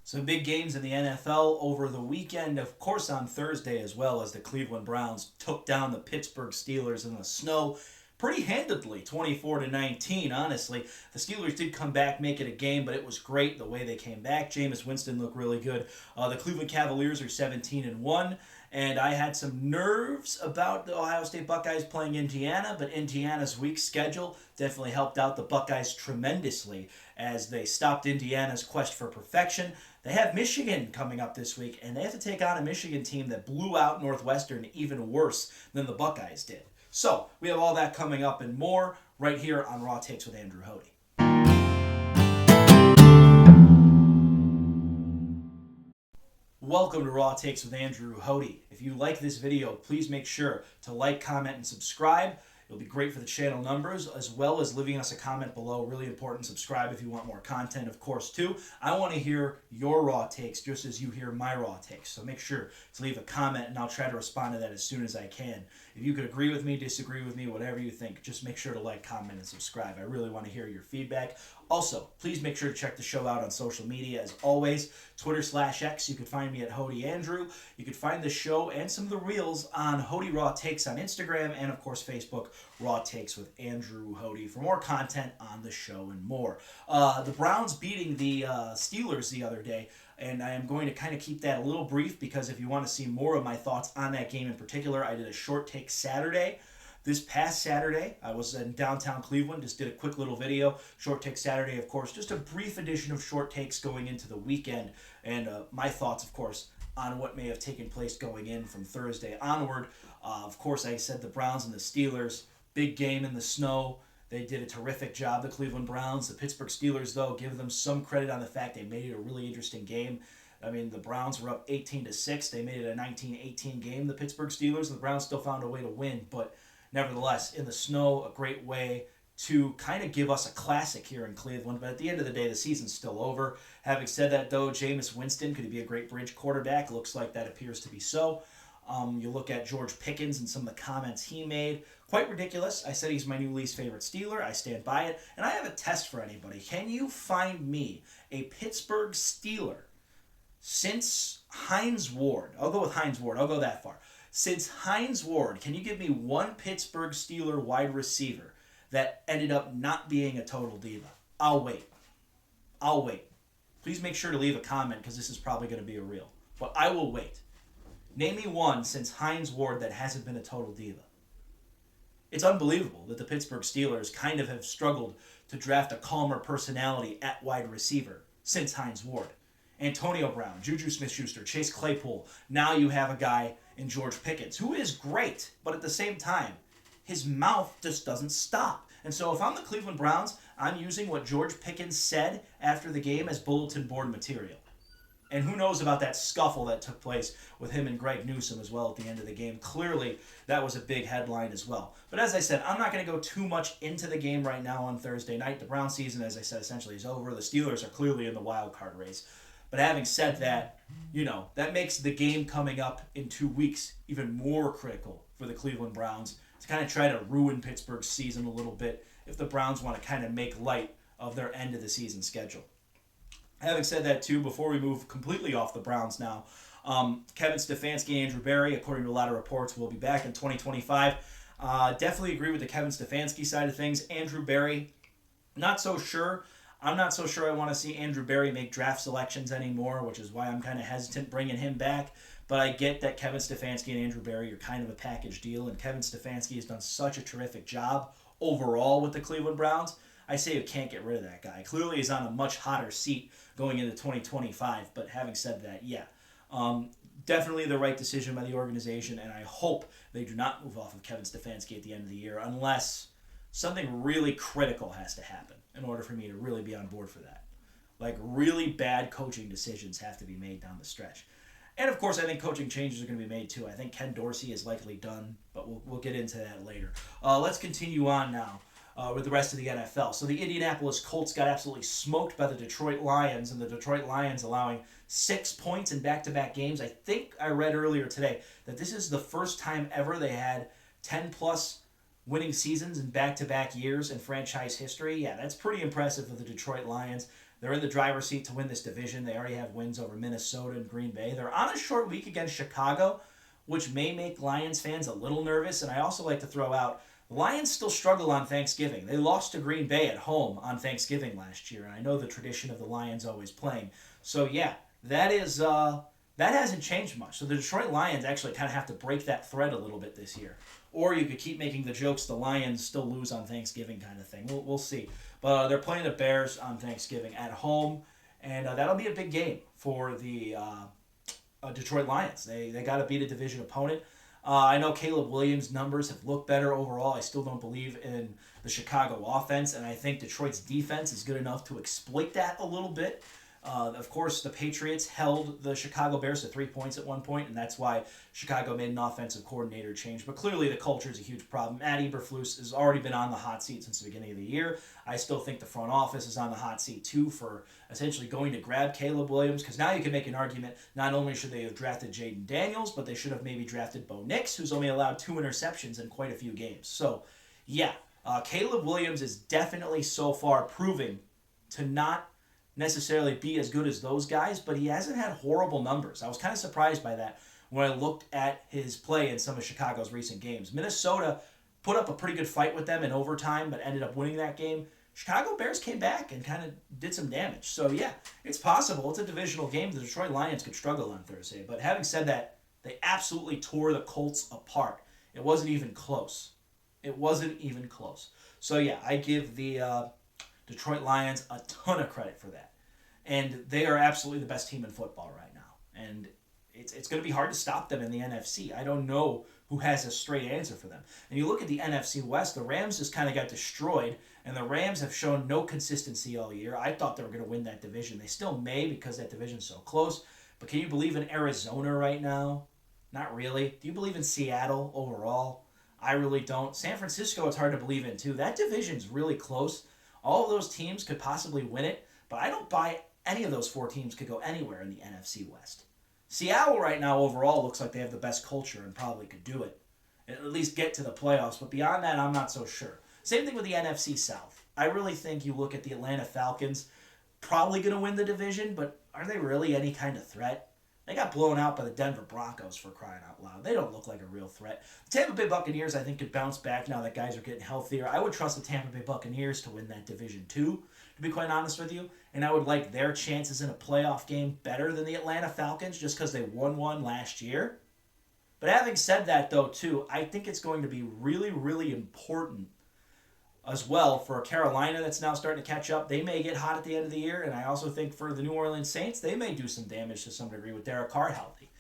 Some big games in the NFL over the weekend, of course on Thursday as well, as the Cleveland Browns took down the Pittsburgh Steelers in the snow pretty handedly, 24-19. Honestly, the Steelers did come back, make it a game, but it was great the way they came back. Jameis Winston looked really good. The Cleveland Cavaliers are 17-1. And I had some nerves about the Ohio State Buckeyes playing Indiana, but Indiana's weak schedule definitely helped out the Buckeyes tremendously as they stopped Indiana's quest for perfection. They have Michigan coming up this week, and they have to take on a Michigan team that blew out Northwestern even worse than the Buckeyes did. So, we have all that coming up and more right here on Raw Takes with Andrew Hoty. Welcome to Raw Takes with Andrew Hoty. If you like this video, please make sure to like, comment, and subscribe. It'll be great for the channel numbers, as well as leaving us a comment below. Really important. Subscribe if you want more content, of course, too. I want to hear your raw takes just as you hear my raw takes. So make sure to leave a comment, and I'll try to respond to that as soon as I can. If you could agree with me, disagree with me, whatever you think, just make sure to like, comment, and subscribe. I really want to hear your feedback. Also, please make sure to check the show out on social media. As always, Twitter/X. You can find me at Hoty Andrew. You can find the show and some of the reels on Hoty Raw Takes on Instagram, and of course Facebook, Raw Takes with Andrew Hoty, for more content on the show and more. The Browns beating the Steelers the other day, and I am going to kind of keep that a little brief because if you want to see more of my thoughts on that game in particular, I did a short take Saturday. This past Saturday, I was in downtown Cleveland, just did a quick little video. Short Take Saturday, of course, just a brief edition of Short Takes going into the weekend. And my thoughts, of course, on what may have taken place going in from Thursday onward. Of course, I said the Browns and the Steelers, big game in the snow. They did a terrific job, the Cleveland Browns. The Pittsburgh Steelers, though, give them some credit on the fact they made it a really interesting game. I mean, the Browns were up 18-6. They made it a 19-18 game, the Pittsburgh Steelers, and the Browns still found a way to win. But nevertheless, in the snow, a great way to kind of give us a classic here in Cleveland. But at the end of the day, the season's still over. Having said that, though, Jameis Winston, could he be a great bridge quarterback? Looks like that appears to be so. You look at George Pickens and some of the comments he made. Quite ridiculous. I said he's my new least favorite Steeler. I stand by it. And I have a test for anybody. Can you find me a Pittsburgh Steeler since Hines Ward? I'll go with Hines Ward. I'll go that far. Since Hines Ward, can you give me one Pittsburgh Steeler wide receiver that ended up not being a total diva? I'll wait. Please make sure to leave a comment because this is probably going to be a reel. But I will wait. Name me one since Hines Ward that hasn't been a total diva. It's unbelievable that the Pittsburgh Steelers kind of have struggled to draft a calmer personality at wide receiver since Hines Ward. Antonio Brown, Juju Smith-Schuster, Chase Claypool. Now you have a guy in George Pickens, who is great, but at the same time, his mouth just doesn't stop. And so if I'm the Cleveland Browns, I'm using what George Pickens said after the game as bulletin board material. And who knows about that scuffle that took place with him and Greg Newsome as well at the end of the game. Clearly, that was a big headline as well. But as I said, I'm not going to go too much into the game right now on Thursday night. The Brown season, as I said, essentially is over. The Steelers are clearly in the wild card race. But having said that, that makes the game coming up in 2 weeks even more critical for the Cleveland Browns to kind of try to ruin Pittsburgh's season a little bit if the Browns want to kind of make light of their end of the season schedule. Having said that, too, before we move completely off the Browns now, Kevin Stefanski and Andrew Berry, according to a lot of reports, will be back in 2025. Definitely agree with the Kevin Stefanski side of things. Andrew Berry, not so sure. I'm not so sure I want to see Andrew Berry make draft selections anymore, which is why I'm kind of hesitant bringing him back. But I get that Kevin Stefanski and Andrew Berry are kind of a package deal, and Kevin Stefanski has done such a terrific job overall with the Cleveland Browns. I say you can't get rid of that guy. Clearly he's on a much hotter seat going into 2025, but having said that, yeah. Definitely the right decision by the organization, and I hope they do not move off of Kevin Stefanski at the end of the year unless something really critical has to happen in order for me to really be on board for that. Like, really bad coaching decisions have to be made down the stretch. And, of course, I think coaching changes are going to be made, too. I think Ken Dorsey is likely done, but we'll get into that later. Let's continue on now with the rest of the NFL. So the Indianapolis Colts got absolutely smoked by the Detroit Lions, and the Detroit Lions allowing 6 points in back-to-back games. I think I read earlier today that this is the first time ever they had 10-plus winning seasons in back-to-back years in franchise history. Yeah, that's pretty impressive for the Detroit Lions. They're in the driver's seat to win this division. They already have wins over Minnesota and Green Bay. They're on a short week against Chicago, which may make Lions fans a little nervous. And I also like to throw out, the Lions still struggle on Thanksgiving. They lost to Green Bay at home on Thanksgiving last year, and I know the tradition of the Lions always playing. So yeah, that hasn't changed much. So the Detroit Lions actually kind of have to break that thread a little bit this year. Or you could keep making the jokes the Lions still lose on Thanksgiving kind of thing. We'll see. But they're playing the Bears on Thanksgiving at home, and that'll be a big game for the Detroit Lions. They got to beat a division opponent. I know Caleb Williams' numbers have looked better overall. I still don't believe in the Chicago offense, and I think Detroit's defense is good enough to exploit that a little bit. Of course, the Patriots held the Chicago Bears to 3 points at one point, and that's why Chicago made an offensive coordinator change. But clearly, the culture is a huge problem. Matt Eberflus has already been on the hot seat since the beginning of the year. I still think the front office is on the hot seat, too, for essentially going to grab Caleb Williams, because now you can make an argument, not only should they have drafted Jaden Daniels, but they should have maybe drafted Bo Nix, who's only allowed 2 interceptions in quite a few games. So, yeah, Caleb Williams is definitely so far proving to not necessarily be as good as those guys, but he hasn't had horrible numbers. I was kind of surprised by that when I looked at his play in some of Chicago's recent games. Minnesota put up a pretty good fight with them in overtime, but ended up winning that game. Chicago Bears came back and kind of did some damage. So yeah, it's possible. It's a divisional game. The Detroit Lions could struggle on Thursday. But having said that, they absolutely tore the Colts apart. It wasn't even close. It wasn't even close. So yeah, I give the Detroit Lions a ton of credit for that. And they are absolutely the best team in football right now. And it's going to be hard to stop them in the NFC. I don't know who has a straight answer for them. And you look at the NFC West, the Rams just kind of got destroyed, and the Rams have shown no consistency all year. I thought they were going to win that division. They still may because that division's so close. But can you believe in Arizona right now? Not really. Do you believe in Seattle overall? I really don't. San Francisco, it's hard to believe in, too. That division's really close. All of those teams could possibly win it, but I don't buy any of those 4 teams could go anywhere in the NFC West. Seattle right now overall looks like they have the best culture and probably could do it. At least get to the playoffs, but beyond that, I'm not so sure. Same thing with the NFC South. I really think you look at the Atlanta Falcons, probably going to win the division, but are they really any kind of threat? They got blown out by the Denver Broncos, for crying out loud. They don't look like a real threat. The Tampa Bay Buccaneers, I think, could bounce back now that guys are getting healthier. I would trust the Tampa Bay Buccaneers to win that division too, to be quite honest with you. And I would like their chances in a playoff game better than the Atlanta Falcons just because they won one last year. But having said that, though, too, I think it's going to be really, really important as well for Carolina that's now starting to catch up. They may get hot at the end of the year, and I also think for the New Orleans Saints, they may do some damage to some degree with Derek Carr healthy.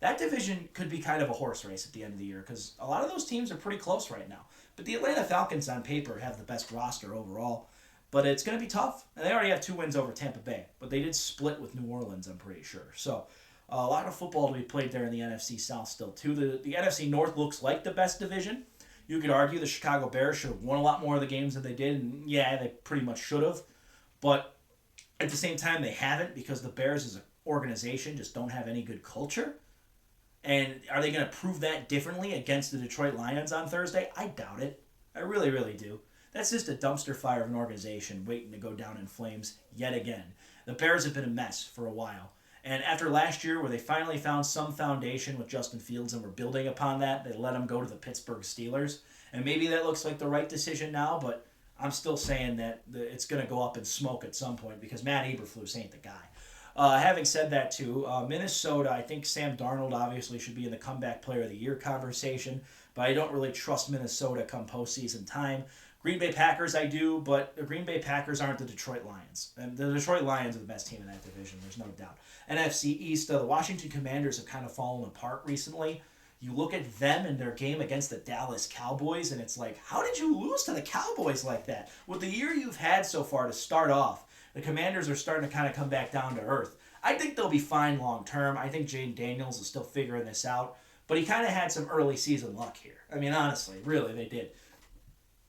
That division could be kind of a horse race at the end of the year because a lot of those teams are pretty close right now. But the Atlanta Falcons on paper have the best roster overall. But it's going to be tough. And they already have 2 wins over Tampa Bay. But they did split with New Orleans, I'm pretty sure. So a lot of football to be played there in the NFC South still, too. The NFC North looks like the best division. You could argue the Chicago Bears should have won a lot more of the games than they did. And yeah, they pretty much should have. But at the same time, they haven't because the Bears as an organization just don't have any good culture. And are they going to prove that differently against the Detroit Lions on Thursday? I doubt it. I really, really do. That's just a dumpster fire of an organization waiting to go down in flames yet again. The Bears have been a mess for a while. And after last year where they finally found some foundation with Justin Fields and were building upon that, they let him go to the Pittsburgh Steelers. And maybe that looks like the right decision now, but I'm still saying that it's going to go up in smoke at some point because Matt Eberflus ain't the guy. Having said that, too, Minnesota, I think Sam Darnold obviously should be in the comeback player of the year conversation, but I don't really trust Minnesota come postseason time. Green Bay Packers, I do, but the Green Bay Packers aren't the Detroit Lions. And the Detroit Lions are the best team in that division, there's no doubt. NFC East, the Washington Commanders have kind of fallen apart recently. You look at them and their game against the Dallas Cowboys, and it's like, how did you lose to the Cowboys like that? With the year you've had so far to start off, the Commanders are starting to kind of come back down to earth. I think they'll be fine long term. I think Jaden Daniels is still figuring this out, but he kind of had some early season luck here. I mean, honestly, really, they did.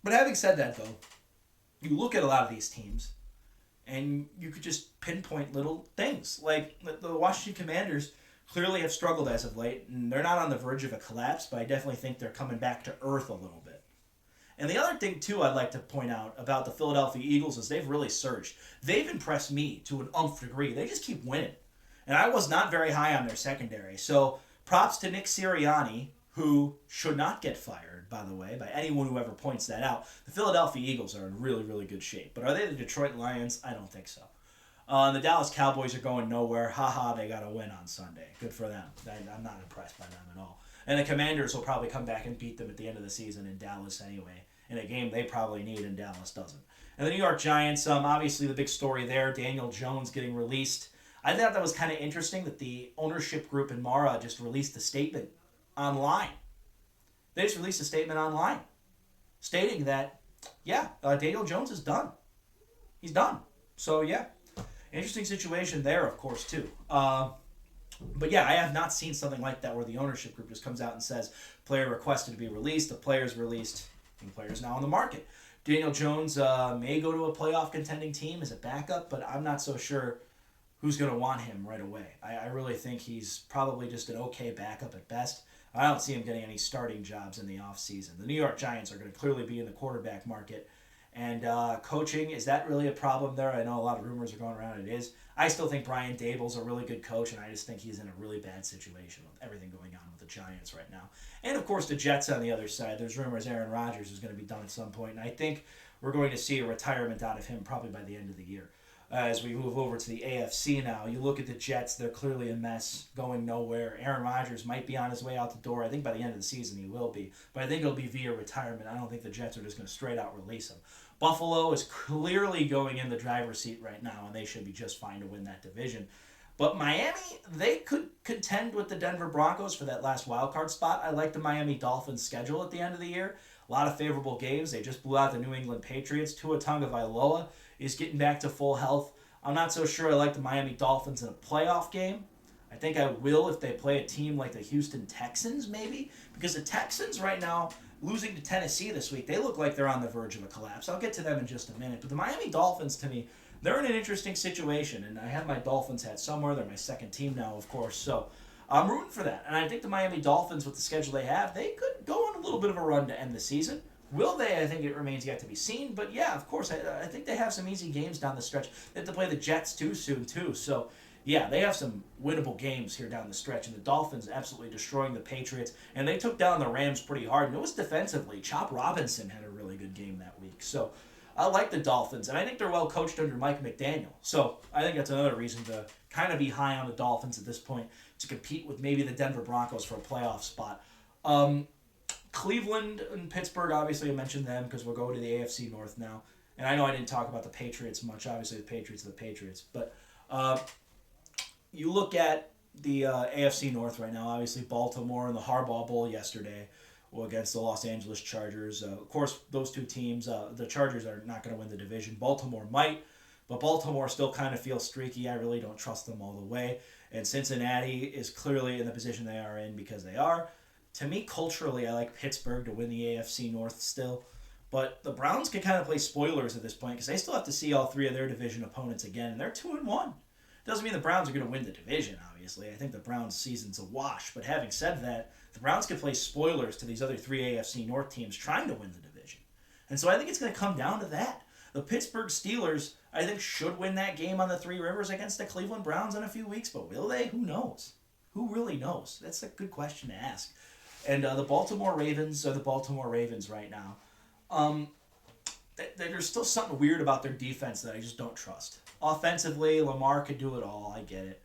But having said that, though, you look at a lot of these teams, and you could just pinpoint little things. Like the Washington Commanders clearly have struggled as of late, and they're not on the verge of a collapse, but I definitely think they're coming back to earth a little bit. And the other thing, too, I'd like to point out about the Philadelphia Eagles is they've really surged. They've impressed me to an umph degree. They just keep winning. And I was not very high on their secondary. So props to Nick Sirianni, who should not get fired, by the way, by anyone who ever points that out. The Philadelphia Eagles are in really, really good shape. But are they the Detroit Lions? I don't think so. The Dallas Cowboys are going nowhere. Haha, they got to win on Sunday. Good for them. I'm not impressed by them at all. And the Commanders will probably come back and beat them at the end of the season in Dallas anyway, in a game they probably need and Dallas doesn't. And the New York Giants, obviously the big story there, Daniel Jones getting released. I thought that was kind of interesting that the ownership group in Mara just released a statement online. They just released a statement online stating that, Daniel Jones is done. He's done. So, yeah, interesting situation there, of course, too. But yeah, I have not seen something like that where the ownership group just comes out and says, player requested to be released, the player's released, and the player's now on the market. Daniel Jones may go to a playoff contending team as a backup, but I'm not so sure who's going to want him right away. I really think he's probably just an okay backup at best. I don't see him getting any starting jobs in the offseason. The New York Giants are going to clearly be in the quarterback market. And coaching, is that really a problem there? I know a lot of rumors are going around. It is. I still think Brian Daboll's a really good coach, and I just think he's in a really bad situation with everything going on with the Giants right now. And, of course, the Jets on the other side. There's rumors Aaron Rodgers is going to be done at some point, and I think we're going to see a retirement out of him probably by the end of the year. As we move over to the AFC now, you look at the Jets, they're clearly a mess, going nowhere. Aaron Rodgers might be on his way out the door. I think by the end of the season he will be. But I think it'll be via retirement. I don't think the Jets are just going to straight out release him. Buffalo is clearly going in the driver's seat right now, and they should be just fine to win that division. But Miami, they could contend with the Denver Broncos for that last wild card spot. I like the Miami Dolphins schedule at the end of the year. A lot of favorable games. They just blew out the New England Patriots. Tua Tagovailoa is getting back to full health. I'm not so sure I like the Miami Dolphins in a playoff game. I think I will if they play a team like the Houston Texans, maybe. Because the Texans right now, losing to Tennessee this week, they look like they're on the verge of a collapse. I'll get to them in just a minute. But the Miami Dolphins, to me, they're in an interesting situation. And I have my Dolphins hat somewhere. They're my second team now, of course. So I'm rooting for that. And I think the Miami Dolphins, with the schedule they have, they could go on a little bit of a run to end the season. Will they? I think it remains yet to be seen. But yeah, of course, I think they have some easy games down the stretch. They have to play the Jets too soon too. So yeah, they have some winnable games here down the stretch. And the Dolphins absolutely destroying the Patriots. And they took down the Rams pretty hard. And it was defensively. Chop Robinson had a really good game that week. So I like the Dolphins. And I think they're well coached under Mike McDaniel. So I think that's another reason to kind of be high on the Dolphins at this point to compete with maybe the Denver Broncos for a playoff spot. Cleveland and Pittsburgh, obviously I mentioned them because we'll go to the AFC North now. And I know I didn't talk about the Patriots much. Obviously the Patriots are the Patriots. But you look at the AFC North right now. Obviously Baltimore and the Harbaugh Bowl yesterday against the Los Angeles Chargers. Of course, those two teams, the Chargers are not going to win the division. Baltimore might, but Baltimore still kind of feels streaky. I really don't trust them all the way. And Cincinnati is clearly in the position they are in because they are. To me, culturally, I like Pittsburgh to win the AFC North still. But the Browns can kind of play spoilers at this point because they still have to see all three of their division opponents again, and they're 2-1. Doesn't mean the Browns are going to win the division, obviously. I think the Browns' season's a wash. But having said that, the Browns can play spoilers to these other three AFC North teams trying to win the division. And so I think it's going to come down to that. The Pittsburgh Steelers, I think, should win that game on the Three Rivers against the Cleveland Browns in a few weeks. But will they? Who knows? Who really knows? That's a good question to ask. And the Baltimore Ravens are the Baltimore Ravens right now. There's still something weird about their defense that I just don't trust. Offensively, Lamar could do it all. I get it.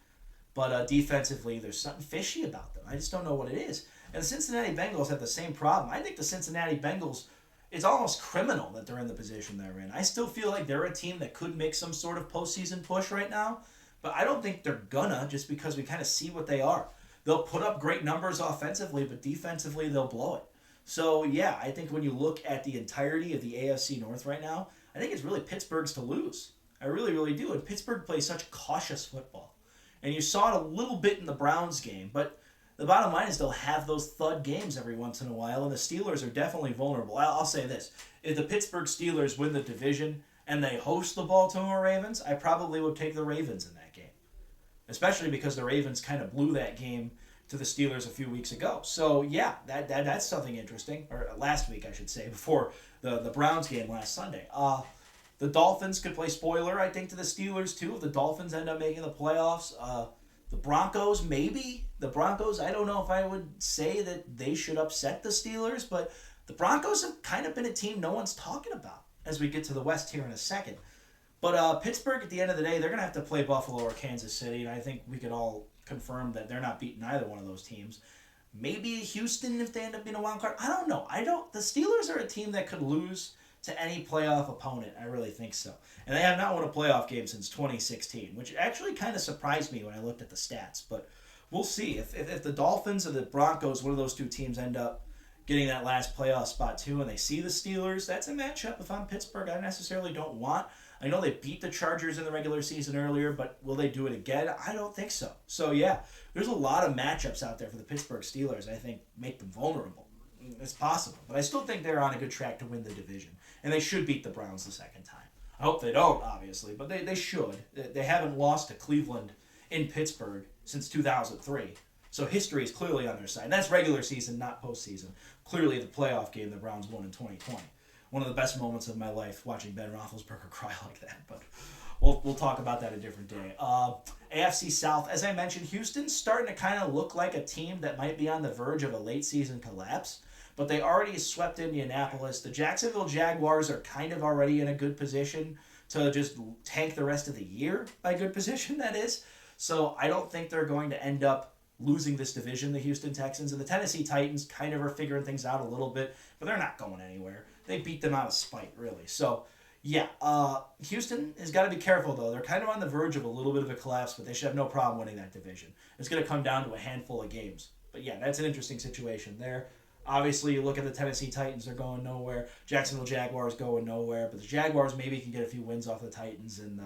But defensively, there's something fishy about them. I just don't know what it is. And the Cincinnati Bengals have the same problem. I think the Cincinnati Bengals, it's almost criminal that they're in the position they're in. I still feel like they're a team that could make some sort of postseason push right now. But I don't think they're gonna just because we kind of see what they are. They'll put up great numbers offensively, but defensively they'll blow it. So, yeah, I think when you look at the entirety of the AFC North right now, I think it's really Pittsburgh's to lose. I really, really do. And Pittsburgh plays such cautious football. And you saw it a little bit in the Browns game, but the bottom line is they'll have those thud games every once in a while, and the Steelers are definitely vulnerable. I'll say this. If the Pittsburgh Steelers win the division and they host the Baltimore Ravens, I probably would take the Ravens in that game. Especially because the Ravens kind of blew that game to the Steelers a few weeks ago. So yeah, that's something interesting. Or last week, I should say, before the Browns game last Sunday. The Dolphins could play spoiler, I think, to the Steelers too if the Dolphins end up making the playoffs. The Broncos, maybe. The Broncos, I don't know if I would say that they should upset the Steelers, but the Broncos have kind of been a team no one's talking about as we get to the West here in a second. But Pittsburgh, at the end of the day, they're going to have to play Buffalo or Kansas City, and I think we could all confirm that they're not beating either one of those teams. Maybe Houston if they end up being a wild card. I don't know. The Steelers are a team that could lose to any playoff opponent. I really think so. And they have not won a playoff game since 2016, which actually kind of surprised me when I looked at the stats. But we'll see. If the Dolphins or the Broncos, one of those two teams, end up getting that last playoff spot too, and they see the Steelers, that's a matchup if I'm Pittsburgh I necessarily don't want. I know they beat the Chargers in the regular season earlier, but will they do it again? I don't think so. So yeah, there's a lot of matchups out there for the Pittsburgh Steelers I think make them vulnerable. It's possible, but I still think they're on a good track to win the division, and they should beat the Browns the second time. I hope they don't, obviously, but they should. They haven't lost to Cleveland in Pittsburgh since 2003, so history is clearly on their side. And that's regular season, not postseason. Clearly the playoff game the Browns won in 2020. One of the best moments of my life, watching Ben Roethlisberger cry like that, but we'll talk about that a different day. AFC South, as I mentioned, Houston's starting to kind of look like a team that might be on the verge of a late season collapse. But they already swept Indianapolis. The Jacksonville Jaguars are kind of already in a good position to just tank the rest of the year. By good position, that is. So I don't think they're going to end up losing this division, the Houston Texans. And the Tennessee Titans kind of are figuring things out a little bit, but they're not going anywhere. They beat them out of spite, really. So, yeah, Houston has got to be careful, though. They're kind of on the verge of a little bit of a collapse, but they should have no problem winning that division. It's going to come down to a handful of games. But, yeah, that's an interesting situation there. Obviously, you look at the Tennessee Titans, they're going nowhere. Jacksonville Jaguars going nowhere. But the Jaguars maybe can get a few wins off the Titans. And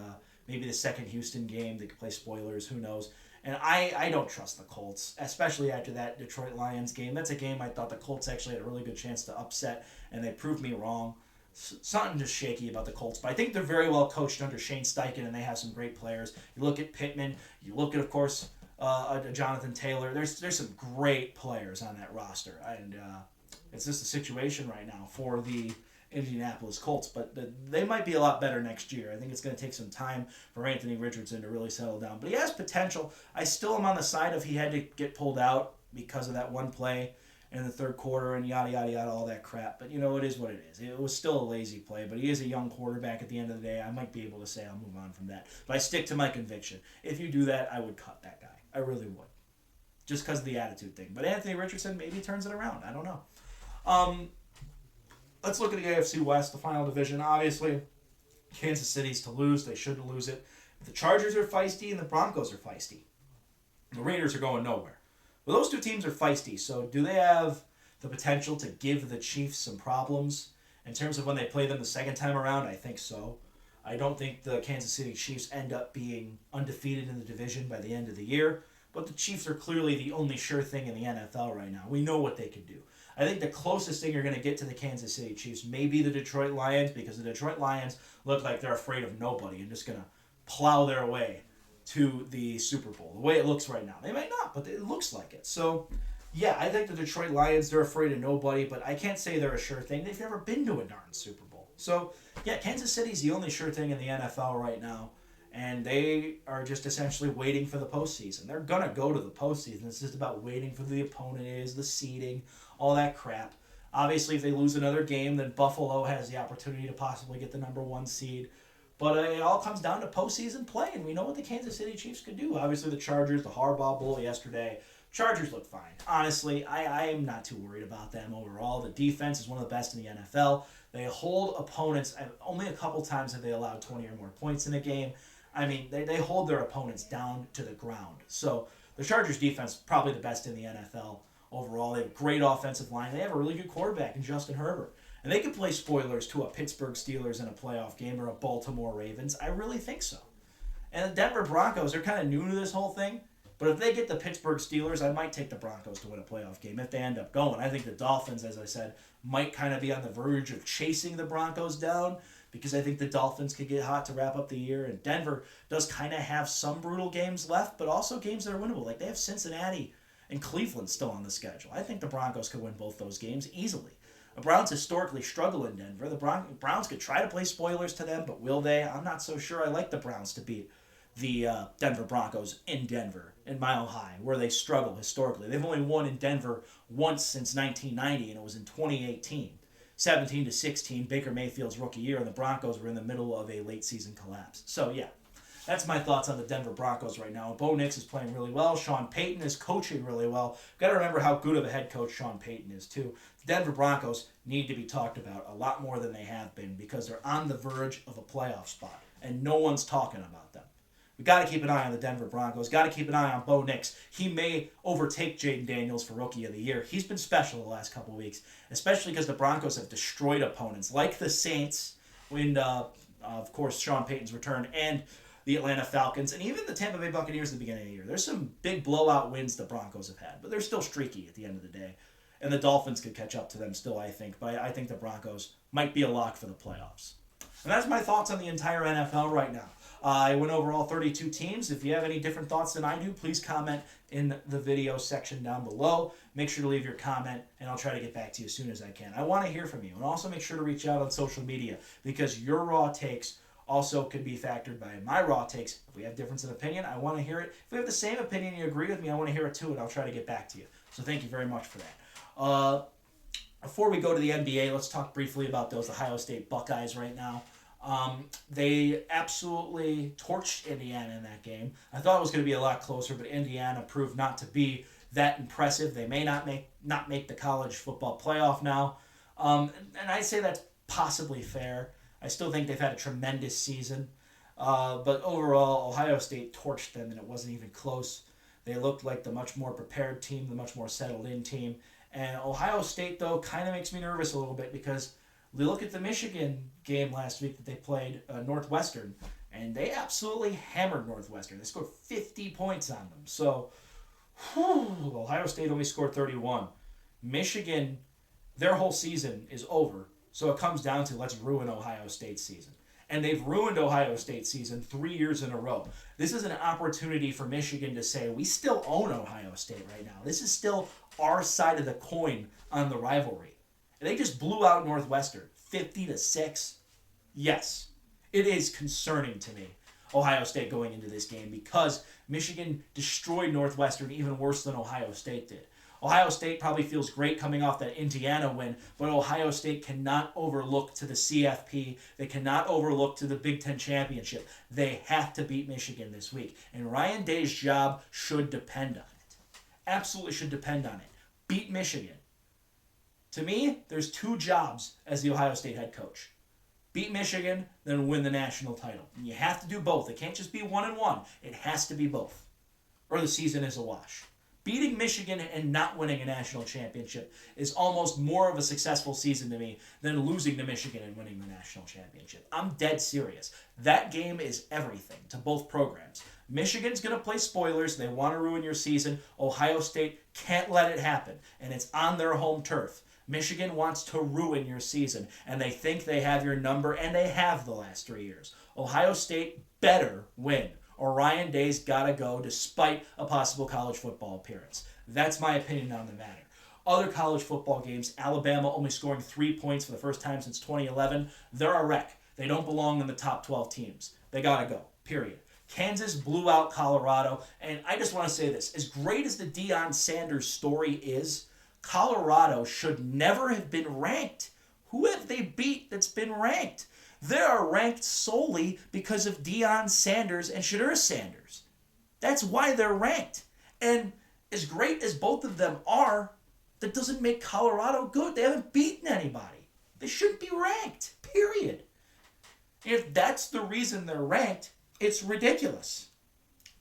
maybe the second Houston game, they could play spoilers. Who knows? And I don't trust the Colts, especially after that Detroit Lions game. That's a game I thought the Colts actually had a really good chance to upset, and they proved me wrong. Something just shaky about the Colts. But I think they're very well coached under Shane Steichen, and they have some great players. You look at Pittman. You look at, of course, Jonathan Taylor. There's some great players on that roster, and it's just a situation right now for the Indianapolis Colts, but they might be a lot better next year. I think it's going to take some time for Anthony Richardson to really settle down, but he has potential. I still am on the side of he had to get pulled out because of that one play in the third quarter and yada yada yada, all that crap. But it is what it is. It was still a lazy play, but he is a young quarterback at the end of the day. I might be able to say I'll move on from that, but I stick to my conviction. If you do that, I would cut that guy. I really would, just because of the attitude thing. But Anthony Richardson maybe turns it around. I don't know. Let's look at the AFC West, the final division. Obviously, Kansas City's to lose. They shouldn't lose it. The Chargers are feisty and the Broncos are feisty. The Raiders are going nowhere. Well, those two teams are feisty, so do they have the potential to give the Chiefs some problems in terms of when they play them the second time around? I think so. I don't think the Kansas City Chiefs end up being undefeated in the division by the end of the year, but the Chiefs are clearly the only sure thing in the NFL right now. We know what they can do. I think the closest thing you're going to get to the Kansas City Chiefs may be the Detroit Lions, because the Detroit Lions look like they're afraid of nobody and just going to plow their way to the Super Bowl, the way it looks right now. They might not, but it looks like it. So, yeah, I think the Detroit Lions, they're afraid of nobody, but I can't say they're a sure thing. They've never been to a darn Super Bowl. So, yeah, Kansas City's the only sure thing in the NFL right now, and they are just essentially waiting for the postseason. They're going to go to the postseason. It's just about waiting for the opponent is, the seeding, all that crap. Obviously, if they lose another game, then Buffalo has the opportunity to possibly get the number one seed. But it all comes down to postseason play, and we know what the Kansas City Chiefs could do. Obviously, the Chargers, the Harbaugh Bowl yesterday. Chargers look fine. Honestly, I am not too worried about them overall. The defense is one of the best in the NFL. They hold opponents. Only a couple times have they allowed 20 or more points in a game. I mean, they hold their opponents down to the ground. So the Chargers defense is probably the best in the NFL overall. They have a great offensive line. They have a really good quarterback in Justin Herbert. And they could play spoilers to a Pittsburgh Steelers in a playoff game or a Baltimore Ravens. I really think so. And the Denver Broncos are kind of new to this whole thing. But if they get the Pittsburgh Steelers, I might take the Broncos to win a playoff game if they end up going. I think the Dolphins, as I said, might kind of be on the verge of chasing the Broncos down, because I think the Dolphins could get hot to wrap up the year. And Denver does kind of have some brutal games left, but also games that are winnable. Like they have Cincinnati and Cleveland's still on the schedule. I think the Broncos could win both those games easily. The Browns historically struggle in Denver. The Browns could try to play spoilers to them, but will they? I'm not so sure. I like the Browns to beat the Denver Broncos in Denver, in Mile High, where they struggle historically. They've only won in Denver once since 1990, and it was in 2018. 17-16, Baker Mayfield's rookie year, and the Broncos were in the middle of a late season collapse. So yeah, that's my thoughts on the Denver Broncos right now. Bo Nix is playing really well. Sean Payton is coaching really well. Got to remember how good of a head coach Sean Payton is too. The Denver Broncos need to be talked about a lot more than they have been because they're on the verge of a playoff spot, and no one's talking about them. We got to keep an eye on the Denver Broncos. Got to keep an eye on Bo Nix. He may overtake Jaden Daniels for Rookie of the Year. He's been special the last couple of weeks, especially because the Broncos have destroyed opponents like the Saints, when, of course, Sean Payton's return, and the Atlanta Falcons, and even the Tampa Bay Buccaneers at the beginning of the year. There's some big blowout wins the Broncos have had, but they're still streaky at the end of the day. And the Dolphins could catch up to them still, I think. But I think the Broncos might be a lock for the playoffs. And that's my thoughts on the entire NFL right now. I went over all 32 teams. If you have any different thoughts than I do, please comment in the video section down below. Make sure to leave your comment, and I'll try to get back to you as soon as I can. I want to hear from you. And also make sure to reach out on social media, because your raw takes also could be factored by my raw takes. If we have difference in opinion, I want to hear it. If we have the same opinion and you agree with me, I want to hear it too, and I'll try to get back to you. So thank you very much for that. Before we go to the NBA, let's talk briefly about those Ohio State Buckeyes right now. They absolutely torched Indiana in that game. I thought it was going to be a lot closer, but Indiana proved not to be that impressive. They may not make the college football playoff now. And I'd say that's possibly fair. I still think they've had a tremendous season. But overall, Ohio State torched them, and it wasn't even close. They looked like the much more prepared team, the much more settled-in team. And Ohio State, though, kind of makes me nervous a little bit, because we look at the Michigan game last week that they played, Northwestern, and they absolutely hammered Northwestern. They scored 50 points on them. So, Ohio State only scored 31. Michigan, their whole season is over. So it comes down to, let's ruin Ohio State's season. And they've ruined Ohio State's season 3 years in a row. This is an opportunity for Michigan to say, we still own Ohio State right now. This is still our side of the coin on the rivalry. And they just blew out Northwestern 50-6. Yes, it is concerning to me, Ohio State going into this game, because Michigan destroyed Northwestern even worse than Ohio State did. Ohio State probably feels great coming off that Indiana win, but Ohio State cannot overlook to the CFP. They cannot overlook to the Big Ten Championship. They have to beat Michigan this week. And Ryan Day's job should depend on it. Absolutely should depend on it. Beat Michigan. To me, there's two jobs as the Ohio State head coach. Beat Michigan, then win the national title. And you have to do both. It can't just be 1-1. It has to be both, or the season is a wash. Beating Michigan and not winning a national championship is almost more of a successful season to me than losing to Michigan and winning the national championship. I'm dead serious. That game is everything to both programs. Michigan's going to play spoilers. They want to ruin your season. Ohio State can't let it happen, and it's on their home turf. Michigan wants to ruin your season, and they think they have your number, and they have the last 3 years. Ohio State better win, or Ryan Day's got to go despite a possible college football appearance. That's my opinion on the matter. Other college football games, Alabama only scoring 3 points for the first time since 2011. They're a wreck. They don't belong in the top 12 teams. They got to go, period. Kansas blew out Colorado, and I just want to say this. As great as the Deion Sanders story is, Colorado should never have been ranked. Who have they beat that's been ranked? They are ranked solely because of Deion Sanders and Shedeur Sanders. That's why they're ranked. And as great as both of them are, that doesn't make Colorado good. They haven't beaten anybody. They shouldn't be ranked, period. If that's the reason they're ranked, it's ridiculous.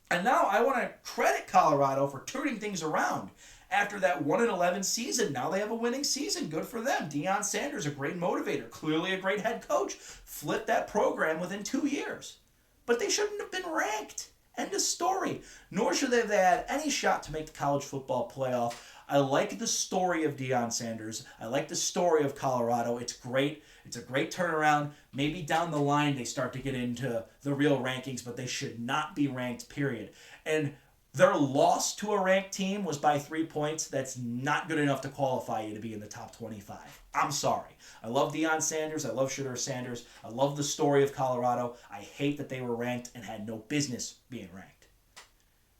And now I want to credit Colorado for turning things around. After that 1-11 season, now they have a winning season. Good for them. Deion Sanders, a great motivator, clearly a great head coach, flipped that program within 2 years. But they shouldn't have been ranked. End of story. Nor should they have had any shot to make the college football playoff. I like the story of Deion Sanders. I like the story of Colorado. It's great. It's a great turnaround. Maybe down the line they start to get into the real rankings, but they should not be ranked, period. And Their loss to a ranked team was by 3 points. That's not good enough to qualify you to be in the top 25. I'm sorry. I love Deion Sanders. I love Shedeur Sanders. I love the story of Colorado. I hate that they were ranked and had no business being ranked.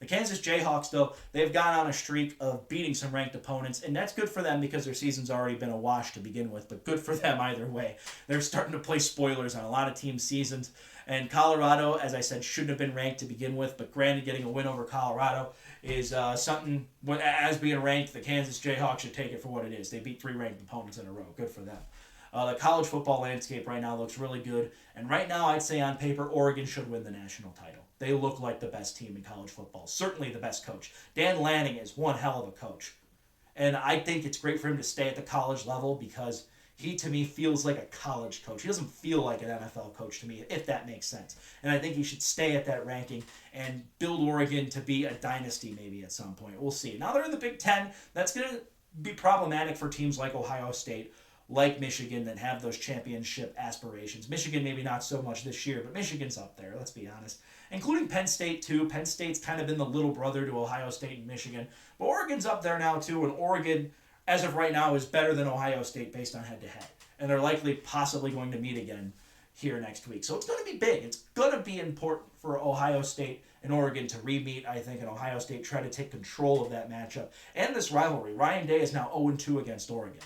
The Kansas Jayhawks, though, they've gone on a streak of beating some ranked opponents, and that's good for them because their season's already been a wash to begin with, but good for them either way. They're starting to play spoilers on a lot of teams' seasons, and Colorado, as I said, shouldn't have been ranked to begin with, but granted, getting a win over Colorado is something, as being ranked, the Kansas Jayhawks should take it for what it is. They beat 3 ranked opponents in a row. Good for them. The college football landscape right now looks really good, and right now I'd say on paper Oregon should win the national title. They look like the best team in college football, certainly the best coach. Dan Lanning is one hell of a coach, and I think it's great for him to stay at the college level because he, to me, feels like a college coach. He doesn't feel like an NFL coach to me, if that makes sense. And I think he should stay at that ranking and build Oregon to be a dynasty maybe at some point. We'll see. Now they're in the Big Ten. That's going to be problematic for teams like Ohio State, like Michigan, that have those championship aspirations. Michigan maybe not so much this year, but Michigan's up there, let's be honest. Including Penn State, too. Penn State's kind of been the little brother to Ohio State and Michigan. But Oregon's up there now, too, and Oregon, as of right now, is better than Ohio State based on head-to-head. And they're likely possibly going to meet again here next week. So it's going to be big. It's going to be important for Ohio State and Oregon to re-meet, I think, and Ohio State try to take control of that matchup. And this rivalry. Ryan Day is now 0-2 against Oregon.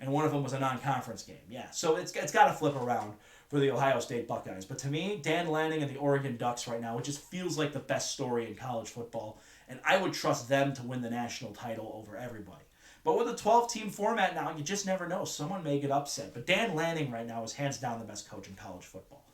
And one of them was a non-conference game. Yeah, so it's got to flip around for the Ohio State Buckeyes. But to me, Dan Lanning and the Oregon Ducks right now, it just feels like the best story in college football. And I would trust them to win the national title over everybody. But with a 12-team format now, you just never know. Someone may get upset. But Dan Lanning right now is hands down the best coach in college football.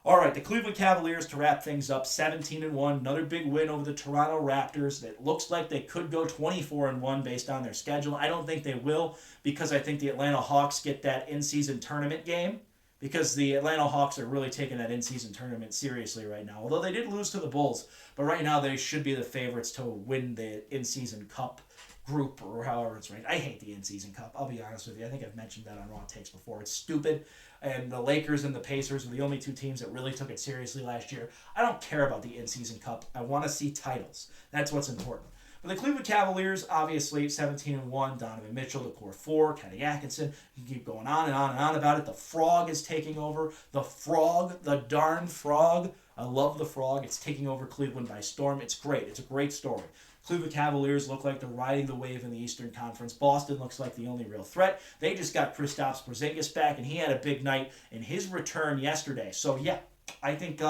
All right, the Cleveland Cavaliers, to wrap things up, 17-1, another big win over the Toronto Raptors. It looks like they could go 24-1 based on their schedule. I don't think they will because I think the Atlanta Hawks get that in-season tournament game because the Atlanta Hawks are really taking that in-season tournament seriously right now. Although they did lose to the Bulls, but right now they should be the favorites to win the in-season cup group or however it's ranked. I hate the in-season cup. I'll be honest with you. I think I've mentioned that on Raw Takes before. It's stupid. And the Lakers and the Pacers were the only 2 teams that really took it seriously last year. I don't care about the in-season cup. I want to see titles. That's what's important. But the Cleveland Cavaliers, obviously, 17-1. Donovan Mitchell, the core 4. Kenny Atkinson. You can keep going on and on and on about it. The Frog is taking over. The Frog, the darn Frog. I love the Frog. It's taking over Cleveland by storm. It's great. It's a great story. Cleveland Cavaliers look like they're riding the wave in the Eastern Conference. Boston looks like the only real threat. They just got Kristaps Porzingis back, and he had a big night in his return yesterday. So, yeah, I think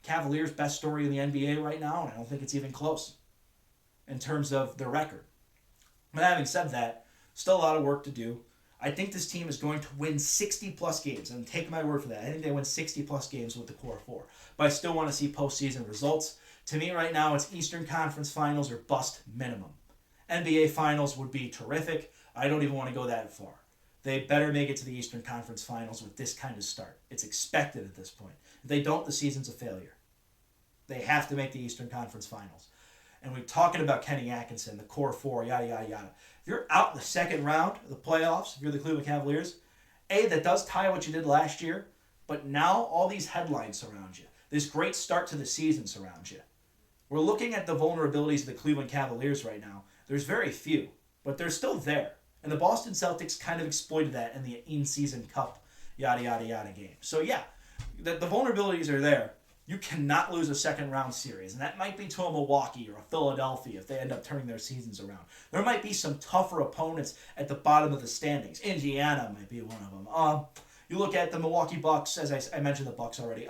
Cavaliers' best story in the NBA right now, and I don't think it's even close in terms of their record. But having said that, still a lot of work to do. I think this team is going to win 60-plus games, and take my word for that. I think they win 60-plus games with the core 4. But I still want to see postseason results. To me right now, it's Eastern Conference Finals or bust minimum. NBA Finals would be terrific. I don't even want to go that far. They better make it to the Eastern Conference Finals with this kind of start. It's expected at this point. If they don't, the season's a failure. They have to make the Eastern Conference Finals. And we're talking about Kenny Atkinson, the core 4, yada, yada, yada. If you're out in the second round of the playoffs, if you're the Cleveland Cavaliers, that does tie what you did last year, but now all these headlines surround you. This great start to the season surrounds you. We're looking at the vulnerabilities of the Cleveland Cavaliers right now. There's very few, but they're still there. And the Boston Celtics kind of exploited that in the in-season cup, yada, yada, yada game. So, yeah, the vulnerabilities are there. You cannot lose a second-round series, and that might be to a Milwaukee or a Philadelphia if they end up turning their seasons around. There might be some tougher opponents at the bottom of the standings. Indiana might be one of them. You look at the Milwaukee Bucks, as I mentioned the Bucks already.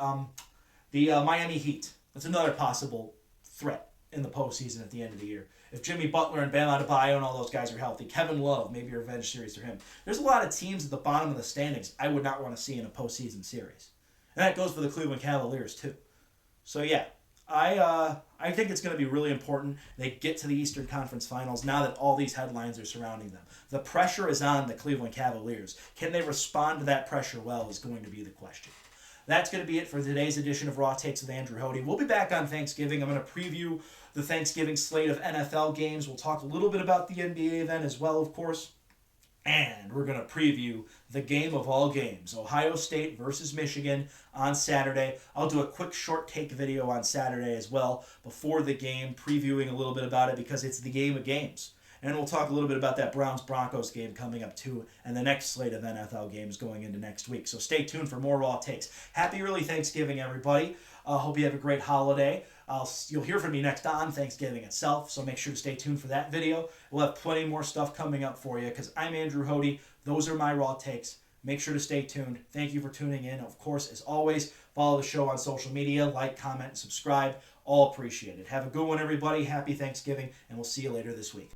The Miami Heat. That's another possible threat in the postseason at the end of the year. If Jimmy Butler and Bam Adebayo and all those guys are healthy, Kevin Love, maybe a revenge series for him. There's a lot of teams at the bottom of the standings I would not want to see in a postseason series. And that goes for the Cleveland Cavaliers too. So yeah, I think it's going to be really important they get to the Eastern Conference Finals now that all these headlines are surrounding them. The pressure is on the Cleveland Cavaliers. Can they respond to that pressure well is going to be the question. That's going to be it for today's edition of Raw Takes with Andrew Hoty. We'll be back on Thanksgiving. I'm going to preview the Thanksgiving slate of NFL games. We'll talk a little bit about the NBA then as well, of course. And we're going to preview the game of all games, Ohio State versus Michigan on Saturday. I'll do a quick short take video on Saturday as well before the game, previewing a little bit about it because it's the game of games. And we'll talk a little bit about that Browns-Broncos game coming up too, and the next slate of NFL games going into next week. So stay tuned for more Raw Takes. Happy early Thanksgiving, everybody. Hope you have a great holiday. You'll hear from me next on Thanksgiving itself, so make sure to stay tuned for that video. We'll have plenty more stuff coming up for you because I'm Andrew Hoty. Those are my Raw Takes. Make sure to stay tuned. Thank you for tuning in. Of course, as always, follow the show on social media, like, comment, and subscribe. All appreciated. Have a good one, everybody. Happy Thanksgiving, and we'll see you later this week.